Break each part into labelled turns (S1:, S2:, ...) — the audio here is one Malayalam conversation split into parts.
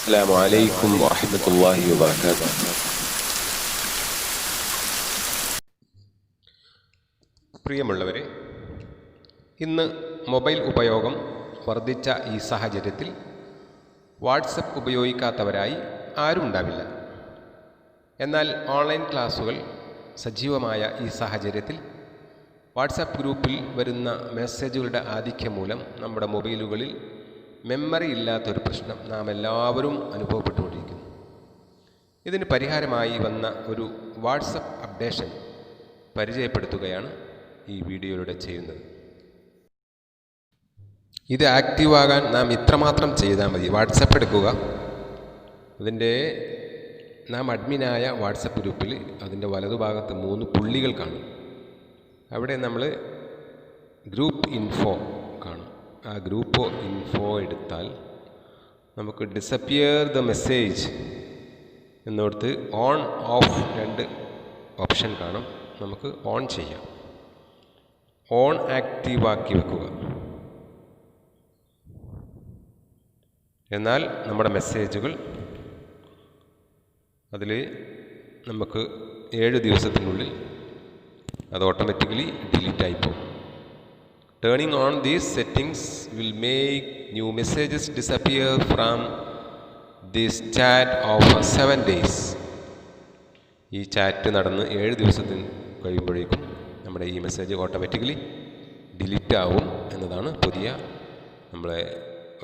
S1: السلام عليكم ورحمة الله وبركاته. പ്രിയമുള്ളവരെ, ഇന്ന് മൊബൈൽ ഉപയോഗം വർദ്ധിച്ച ഈ സാഹചര്യത്തിൽ വാട്സപ്പ് ഉപയോഗിക്കാത്തവരായി ആരും ഉണ്ടാവില്ല. എന്നാൽ ഓൺലൈൻ ക്ലാസുകൾ സജീവമായ ഈ സാഹചര്യത്തിൽ വാട്സപ്പ് ഗ്രൂപ്പിൽ വരുന്ന മെസ്സേജുകളുടെ ആധിക്യം മൂലം നമ്മുടെ മൊബൈലുകളിൽ മെമ്മറി ഇല്ലാത്തൊരു പ്രശ്നം നാം എല്ലാവരും അനുഭവപ്പെട്ടുകൊണ്ടിരിക്കുന്നു. ഇതിന് പരിഹാരമായി വന്ന ഒരു വാട്സപ്പ് അപ്ഡേഷൻ പരിചയപ്പെടുത്തുകയാണ് ഈ വീഡിയോയിലൂടെ ചെയ്യുന്നത്. ഇത് ആക്റ്റീവാകാൻ നാം ഇത്രമാത്രം ചെയ്താൽ മതി. വാട്സപ്പ് എടുക്കുക, അതിൻ്റെ നാം അഡ്മിനായ വാട്സപ്പ് ഗ്രൂപ്പിൽ അതിൻ്റെ വലതുഭാഗത്ത് 3 പുള്ളികൾ കാണും. അവിടെ നമ്മൾ ഗ്രൂപ്പ് ഇൻഫോ കാണും. ആ ഗ്രൂപ്പ് ഇൻഫോ എടുത്താൽ നമുക്ക് ഡിസപ്പിയർ ദ മെസ്സേജ് എന്നോടത്ത് ഓൺ ഓഫ് 2 ഓപ്ഷൻ കാണും. നമുക്ക് ഓൺ ചെയ്യാം. ഓൺ ആക്റ്റീവാക്കി വെക്കുക. എന്നാൽ നമ്മുടെ മെസ്സേജുകൾ അതിൽ നമുക്ക് 7 ദിവസത്തിനുള്ളിൽ അത് ഓട്ടോമാറ്റിക്കലി ഡിലീറ്റ് ആയിപ്പോകും. Turning on these settings will make new messages disappear from this chat over 7 days. ഈ ചാറ്റ് നടന്ന് 7 ദിവസത്തിന് കഴിയുമ്പോഴേക്കും നമ്മുടെ ഈ മെസ്സേജ് ഓട്ടോമാറ്റിക്കലി ഡിലീറ്റ് ആവും എന്നതാണ് പുതിയ നമ്മളെ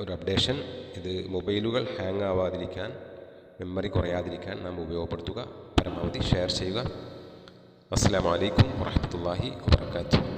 S1: ഒരു അപ്ഡേഷൻ. ഇത് മൊബൈലുകൾ ഹാങ് ആവാതിരിക്കാൻ, മെമ്മറി കുറയാതിരിക്കാൻ നാം ഉപയോഗപ്പെടുത്തുക. പരമാവധി ഷെയർ ചെയ്യുക. അസ്സലാമു അലൈക്കും വറഹ്മത്തുള്ളാഹി വബറകാതുഹു.